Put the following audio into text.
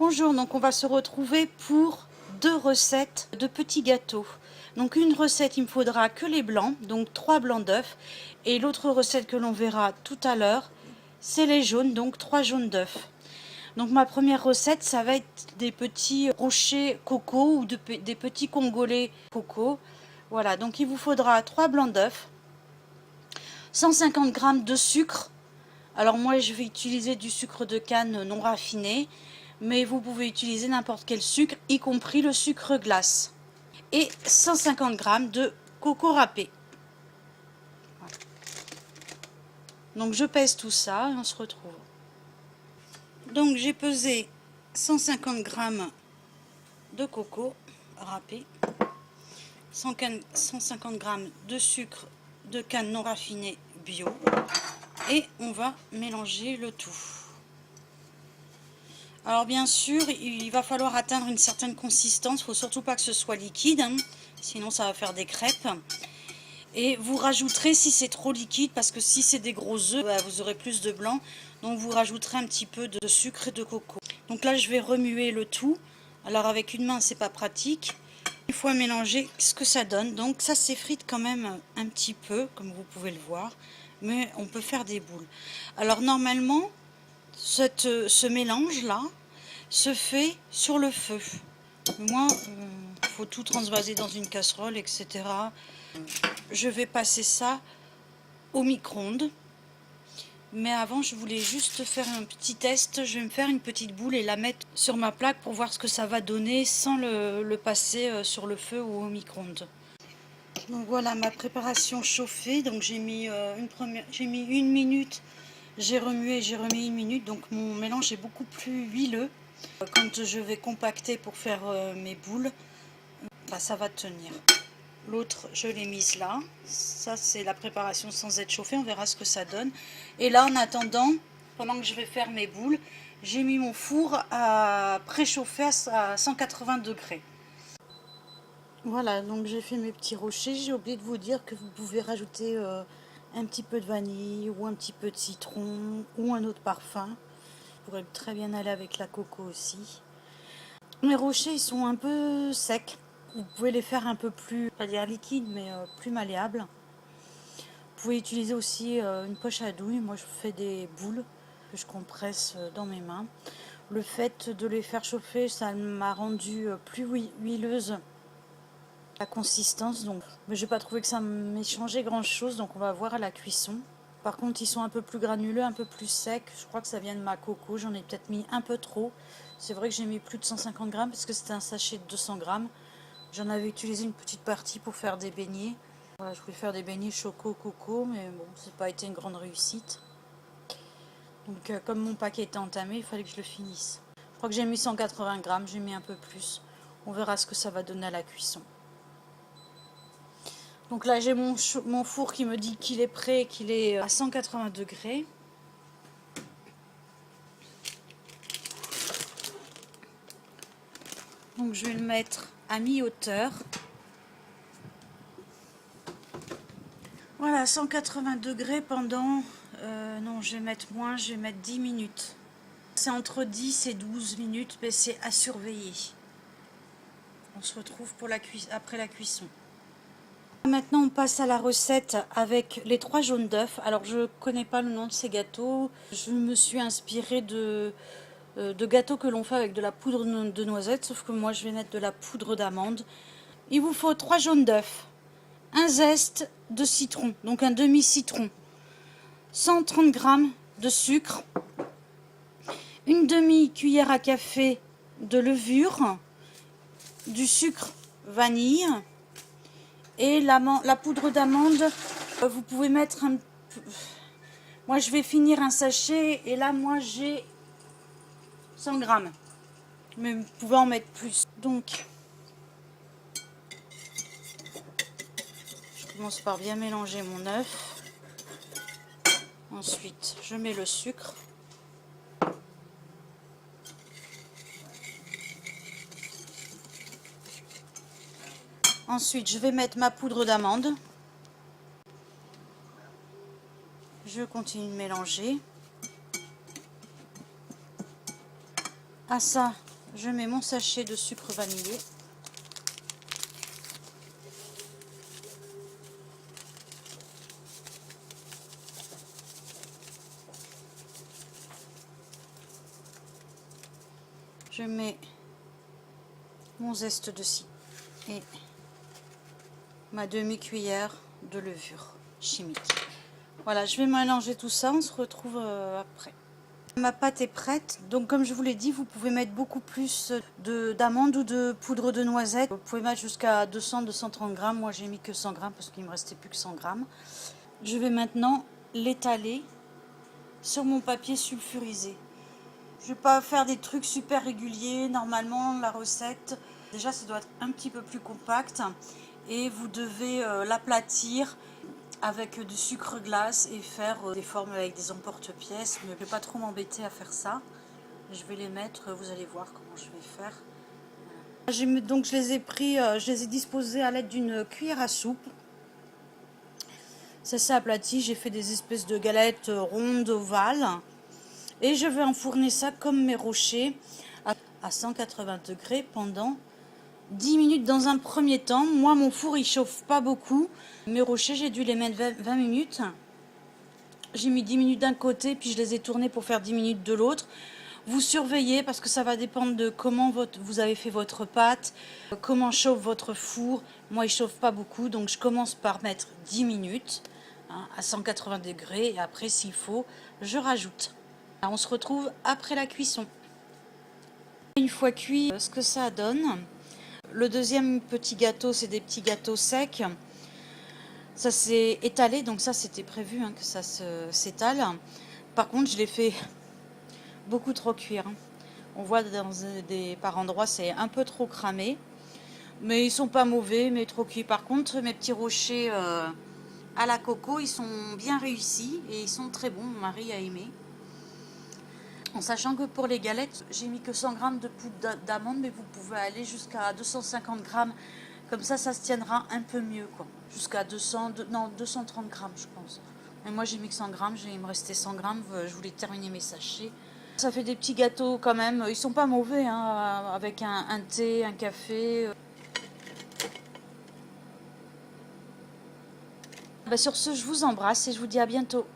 Bonjour, donc on va se retrouver pour 2 recettes de petits gâteaux. Donc une recette, il me faudra que les blancs, donc 3 blancs d'œufs. Et l'autre recette que l'on verra tout à l'heure, c'est les jaunes, donc 3 jaunes d'œufs. Donc ma première recette, ça va être des petits rochers coco ou des petits congolais coco. Voilà, donc il vous faudra 3 blancs d'œufs, 150 g de sucre. Alors moi je vais utiliser du sucre de canne non raffiné, mais vous pouvez utiliser n'importe quel sucre, y compris le sucre glace. Et 150 g de coco râpé. Voilà. Donc je pèse tout ça et on se retrouve. Donc j'ai pesé 150 g de coco râpé, 150 g de sucre de canne non raffiné bio, et on va mélanger le tout. Alors bien sûr, il va falloir atteindre une certaine consistance, il ne faut surtout pas que ce soit liquide, hein, sinon ça va faire des crêpes. Et vous rajouterez si c'est trop liquide, parce que si c'est des gros œufs, vous aurez plus de blanc, donc vous rajouterez un petit peu de sucre et de coco. Donc là je vais remuer le tout, alors avec une main c'est pas pratique. Une fois mélangé, ce que ça donne, donc ça s'effrite quand même un petit peu, comme vous pouvez le voir, mais on peut faire des boules. Alors normalement, ce mélange là se fait sur le feu. Moi, il faut tout transvaser dans une casserole, etc. Je vais passer ça au micro-ondes. Mais avant, je voulais juste faire un petit test. Je vais me faire une petite boule et la mettre sur ma plaque pour voir ce que ça va donner sans le passer sur le feu ou au micro-ondes. Donc voilà ma préparation chauffée. Donc j'ai mis une minute. J'ai remué, j'ai remis une minute. Donc mon mélange est beaucoup plus huileux. Quand je vais compacter pour faire mes boules, ça va tenir. L'autre, je l'ai mise là. Ça, c'est la préparation sans être chauffée. On verra ce que ça donne. Et là, en attendant, pendant que je vais faire mes boules, j'ai mis mon four à préchauffer à 180 degrés. Voilà, donc j'ai fait mes petits rochers. J'ai oublié de vous dire que vous pouvez rajouter un petit peu de vanille ou un petit peu de citron ou un autre parfum. Ça pourrait très bien aller avec la coco aussi. Mes rochers, ils sont un peu secs. Vous pouvez les faire un peu plus, pas dire liquide, mais plus malléables. Vous pouvez utiliser aussi une poche à douille. Moi, je fais des boules que je compresse dans mes mains. Le fait de les faire chauffer, ça m'a rendu plus huileuse la consistance. Donc, mais je n'ai pas trouvé que ça m'ait changé grand-chose. Donc, on va voir à la cuisson. Par contre, ils sont un peu plus granuleux, un peu plus secs. Je crois que ça vient de ma coco. J'en ai peut-être mis un peu trop. C'est vrai que j'ai mis plus de 150 g parce que c'était un sachet de 200 g. J'en avais utilisé une petite partie pour faire des beignets. Voilà, je voulais faire des beignets choco, coco, mais bon, c'est pas été une grande réussite. Donc, comme mon paquet était entamé, il fallait que je le finisse. Je crois que j'ai mis 180 g, j'ai mis un peu plus. On verra ce que ça va donner à la cuisson. Donc là, j'ai mon four qui me dit qu'il est prêt, qu'il est à 180 degrés. Donc je vais le mettre à mi-hauteur. Voilà, 180 degrés pendant... non, je vais mettre moins, je vais mettre 10 minutes. C'est entre 10 et 12 minutes, mais c'est à surveiller. On se retrouve pour après la cuisson. Maintenant, on passe à la recette avec les 3 jaunes d'œufs. Alors, je ne connais pas le nom de ces gâteaux. Je me suis inspirée de gâteaux que l'on fait avec de la poudre de noisettes, sauf que moi, je vais mettre de la poudre d'amande. Il vous faut 3 jaunes d'œufs, un zeste de citron, donc un demi-citron, 130 g de sucre, une demi-cuillère à café de levure, du sucre vanille et la poudre d'amande. Vous pouvez mettre un... Moi, je vais finir un sachet et là, moi, j'ai 100 g. Mais vous pouvez en mettre plus. Donc, je commence par bien mélanger mon œuf. Ensuite, je mets le sucre. Ensuite, je vais mettre ma poudre d'amande. Je continue de mélanger. À ça, Je mets mon sachet de sucre vanillé. Je mets mon zeste de citron et ma demi-cuillère de levure chimique. Voilà, je vais mélanger tout ça, on se retrouve après. Ma pâte est prête, donc comme je vous l'ai dit, vous pouvez mettre beaucoup plus d'amandes ou de poudre de noisette. Vous pouvez mettre jusqu'à 200-230 grammes, moi j'ai mis que 100 grammes parce qu'il me restait plus que 100 grammes. Je vais maintenant l'étaler sur mon papier sulfurisé. Je ne vais pas faire des trucs super réguliers, normalement la recette, déjà ça doit être un petit peu plus compact et vous devez l'aplatir avec du sucre glace et faire des formes avec des emporte-pièces, mais je ne vais pas trop m'embêter à faire ça. Je vais les mettre, vous allez voir comment je vais faire. Donc je les ai pris, je les ai disposés à l'aide d'une cuillère à soupe. Ça s'est aplati, j'ai fait des espèces de galettes rondes, ovales. Et je vais enfourner ça comme mes rochers à 180 degrés pendant 10 minutes dans un premier temps. Moi, mon four, il chauffe pas beaucoup. Mes rochers, j'ai dû les mettre 20 minutes. J'ai mis 10 minutes d'un côté, puis je les ai tournés pour faire 10 minutes de l'autre. Vous surveillez parce que ça va dépendre de comment vous avez fait votre pâte, comment chauffe votre four. Moi, il chauffe pas beaucoup, donc je commence par mettre 10 minutes à 180 degrés. Et après, s'il faut, je rajoute. On se retrouve après la cuisson. Une fois cuit, ce que ça donne. Le deuxième petit gâteau, c'est des petits gâteaux secs. Ça s'est étalé, donc ça c'était prévu que ça s'étale. Par contre, je l'ai fait beaucoup trop cuire. On voit par endroits, c'est un peu trop cramé. Mais ils sont pas mauvais, mais trop cuits. Par contre, mes petits rochers à la coco, ils sont bien réussis et ils sont très bons. Mon mari a aimé. En sachant que pour les galettes, j'ai mis que 100 grammes de poudre d'amande, mais vous pouvez aller jusqu'à 250 grammes. Comme ça se tiendra un peu mieux, quoi. Jusqu'à 230 grammes, je pense. Mais moi, j'ai mis que 100 grammes, il me restait 100 grammes. Je voulais terminer mes sachets. Ça fait des petits gâteaux quand même. Ils sont pas mauvais, avec un thé, un café. Sur ce, je vous embrasse et je vous dis à bientôt.